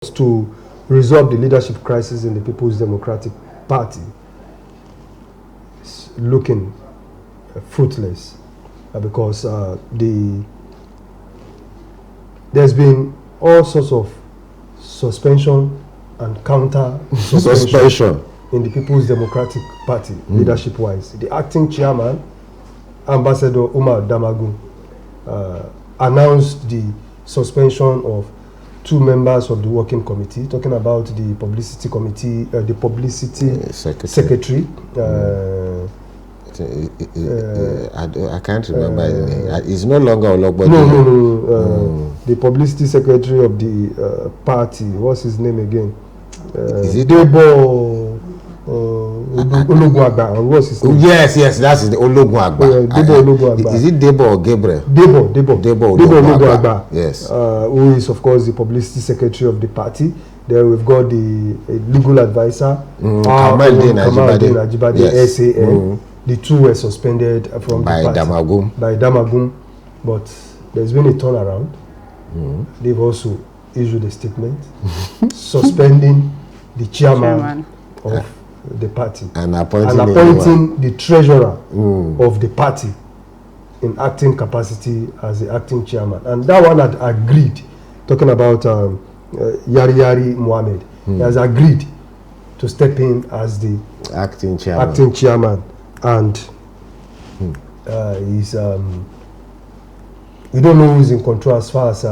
to resolve the leadership crisis in the People's Democratic Party is looking fruitless because there's been all sorts of suspension and counter suspension in the People's Democratic Party leadership-wise. The acting chairman, Ambassador Umar Damagum, announced the suspension of 2 members of the working committee, talking about the publicity committee, the publicity secretary. I can't remember his name. It's no longer Ologbodi. No. The publicity secretary of the party. What's his name again? Is it Debo Ologwagba? What's his name? Yes, that's the Ologwagba. Debo Ologwagba. Is it Debo or Gabriel? Debo Ologwagba. Yes. Who is of course the publicity secretary of the party. Then we've got the legal advisor, Kamaldeen Ajibade, yes. SAN. The 2 were suspended from by the party. By Damagum. But there's been a turnaround. They've also issued a statement suspending the chairman of the party and appointing the treasurer of the party in acting capacity as the acting chairman. And that one had agreed, talking about Yari Mohammed, he has agreed to step in as the acting chairman. And he's we don't know who is in control as far as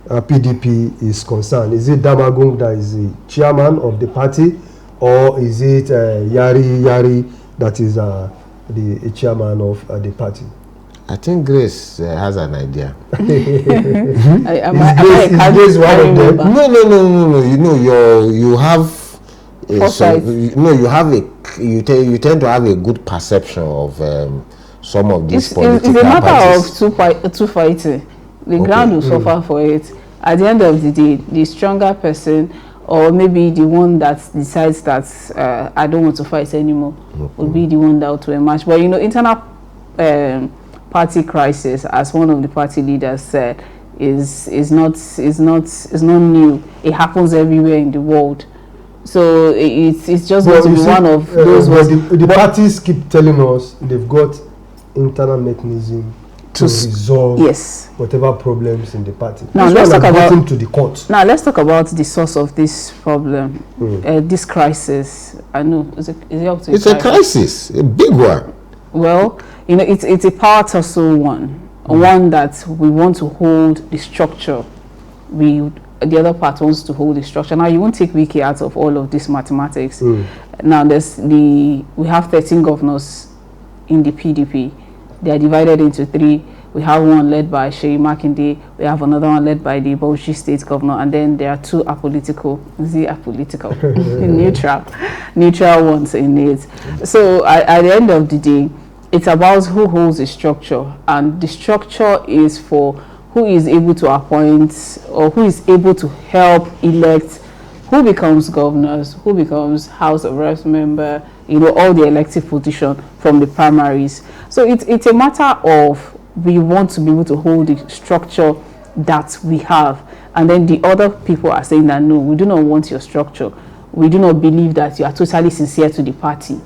PDP is concerned. Is it Damagum that is the chairman of the party, or is it Yari that is the chairman of the party? I think Grace has an idea. Is Grace one of them? No. You have you tend to have a good perception of some of these political it's a matter parties. of two fighting. The ground will suffer for it. At the end of the day, the stronger person, or maybe the one that decides that I don't want to fight anymore, will be the one that will emerge. But internal party crisis, as one of the party leaders said, is not new. It happens everywhere in the world. So it's just going to be one of those. The parties keep telling us they've got internal mechanism to resolve whatever problems in the party. Now let's talk about to the court. Now let's talk about the source of this problem, this crisis. I know is it up to it's a crisis, a big one. Well, it's a power tussle one that we want to hold the structure. The other part wants to hold the structure. Now you won't take Wiki out of all of this mathematics. Now we have 13 governors in the PDP. They are divided into 3. We have one led by Sheyi Makinde. We have another one led by the Bauchi State Governor, and then there are 2 apolitical, neutral ones in it. So at the end of the day, it's about who holds the structure, and the structure is for who is able to appoint or who is able to help elect who becomes governors, who becomes House of Reps member, all the elective position from the primaries. So it's a matter of we want to be able to hold the structure that we have, and then the other people are saying that no, we do not want your structure. We do not believe that you are totally sincere to the party,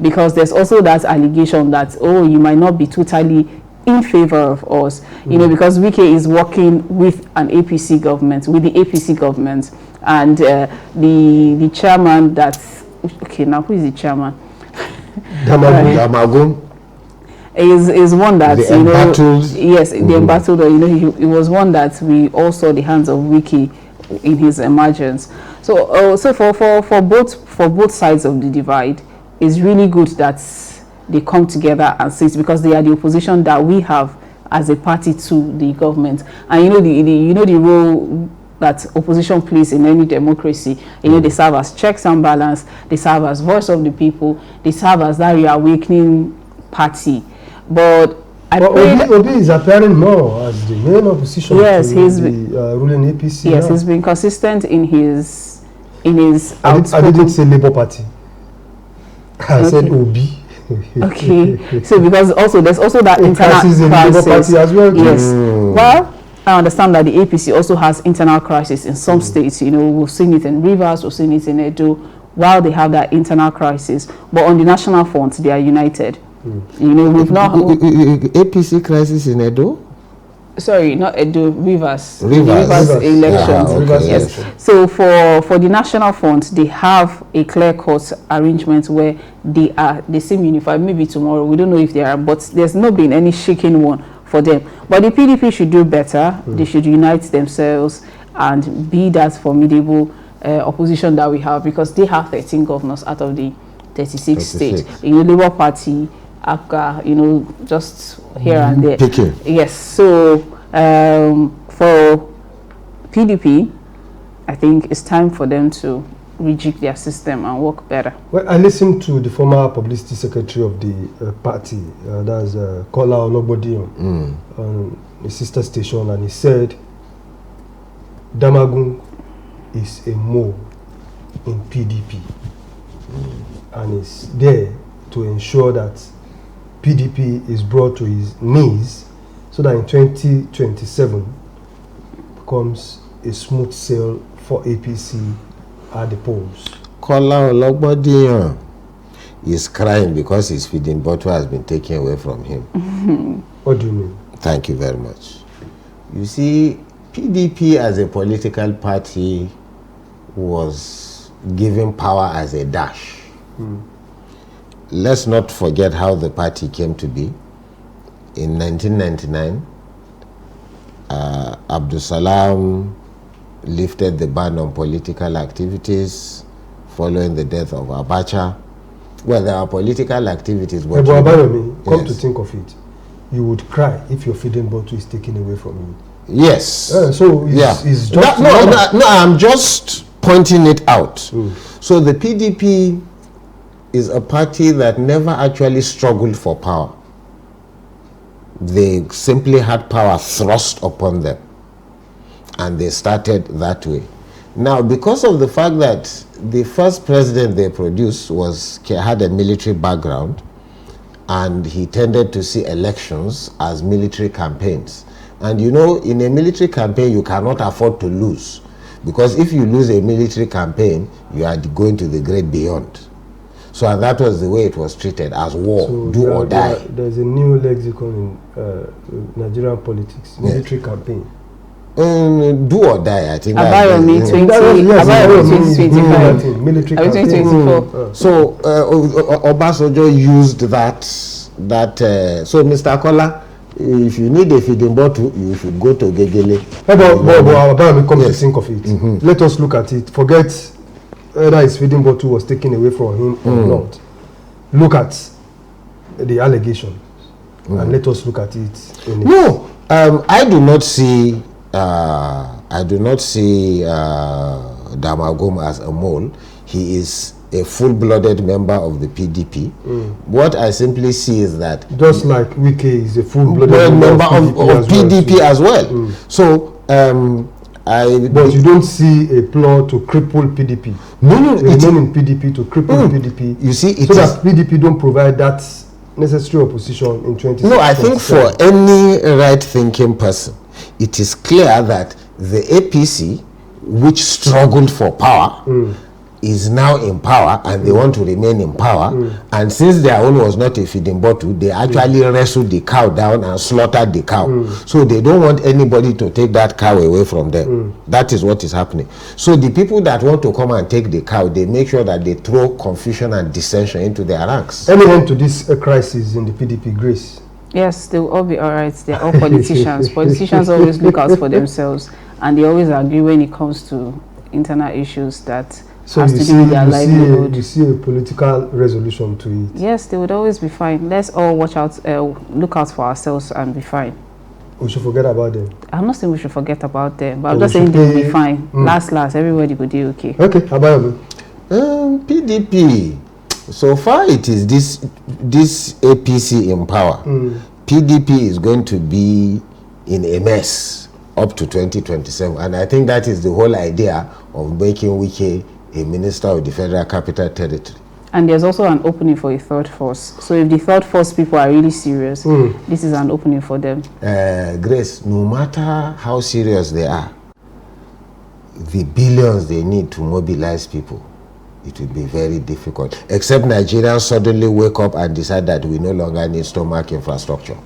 because there's also that allegation that you might not be totally in favor of us, because Wike is working with an APC government, and the chairman now who is the chairman? Damagum is one that the embattled. Yes, the embattled. He was one that we all saw the hands of Wike in his emergence. So for both sides of the divide, it's really good that they come together and sit, because they are the opposition that we have as a party to the government. And the role that opposition plays in any democracy. They serve as checks and balance, they serve as voice of the people, they serve as that reawakening party. But Obi is appearing more as the main opposition to the ruling APC. Yes, he's been consistent in his I didn't say Labour Party. I said Obi. Okay, so because there's also that internal crisis in Labour Party as well. Yes. Well, I understand that the APC also has internal crisis in some states. You know, we've seen it in Rivers, we've seen it in Edo, while they have that internal crisis. But on the national front, they are united. You know, we've not... APC crisis in Edo? Sorry, not Edo, Rivers. Rivers elections. okay, Yes. So for the national front, they have a clear-cut arrangement where they seem unified. Maybe tomorrow, we don't know if they are, but there's not been any shaking one for them. But the PDP should do better. They should unite themselves and be that formidable opposition that we have, because they have 13 governors out of the 36 states. In the Labour Party, APGA, you know, just here and there. Picking. Yes. So for PDP, I think it's time for them to rejig their system and work better. Well, I listened to the former publicity secretary of the party, that's Kola Ologbodiyan, on the sister station, and he said Damagun is a mole in PDP, and is there to ensure that PDP is brought to his knees, so that in 2027 becomes a smooth sail for APC at the polls. Kola Ologbodiyan is crying because his feeding bottle has been taken away from him. What do you mean? Thank you very much. You see, PDP as a political party was given power as a dash. Let's not forget how the party came to be. In 1999, Abdul Salam lifted the ban on political activities following the death of Abacha. Well, there are political activities, but come to think of it, you would cry if your feeding bottle is taken away from you. Yes. So it's just no, I'm just pointing it out. So the PDP is a party that never actually struggled for power. They simply had power thrust upon them, and they started that way. Now, because of the fact that the first president they produced had a military background, and he tended to see elections as military campaigns. And you know, in a military campaign, you cannot afford to lose, because if you lose a military campaign, you are going to the great beyond. So and that was the way it was treated, as war, so do or die. There's a new lexicon in Nigerian politics, military campaign. Do or die, I think. Abayomi 2025. Military campaign. 2024. So Obasanjo used that. So Mr. Kola, if you need a feeding bottle, you should go to Gegele. Abayomi, come to think of it. Let us look at it. Forget whether his feeding bottle was taken away from him or not. Look at the allegation, and let us look at it. I do not see Damagum as a mole. He is a full-blooded member of the PDP. What I simply see is that just like Wike is a full-blooded member of PDP as well. So but you don't see a plot to cripple PDP. Remain in PDP to cripple PDP. You see, so that PDP don't provide that necessary opposition in 2027. No, I think for any right-thinking person, it is clear that the APC, which struggled for power, is now in power, and they want to remain in power. And since their own was not a feeding bottle, they actually wrestled the cow down and slaughtered the cow. So they don't want anybody to take that cow away from them. That is what is happening. So the people that want to come and take the cow, they make sure that they throw confusion and dissension into their ranks. Any end to this crisis in the PDP, Grace? Yes, they will all be all right. They're all politicians. Politicians always look out for themselves, and they always agree when it comes to internal issues that has to do with their livelihood. You see a political resolution to it. Yes, they would always be fine. Let's all watch out, look out for ourselves and be fine. We should forget about them. I'm not saying we should forget about them, but I'm just saying they'll be fine. Last, everybody will do okay. Okay, how about you? PDP. So far, it is this APC in power. PDP is going to be in a mess up to 2027, and I think that is the whole idea of making Wike a minister of the Federal Capital Territory. And there's also an opening for a third force. So if the third force people are really serious, this is an opening for them. Grace, no matter how serious they are, the billions they need to mobilize people, it will be very difficult. Except Nigerians suddenly wake up and decide that we no longer need stomach infrastructure.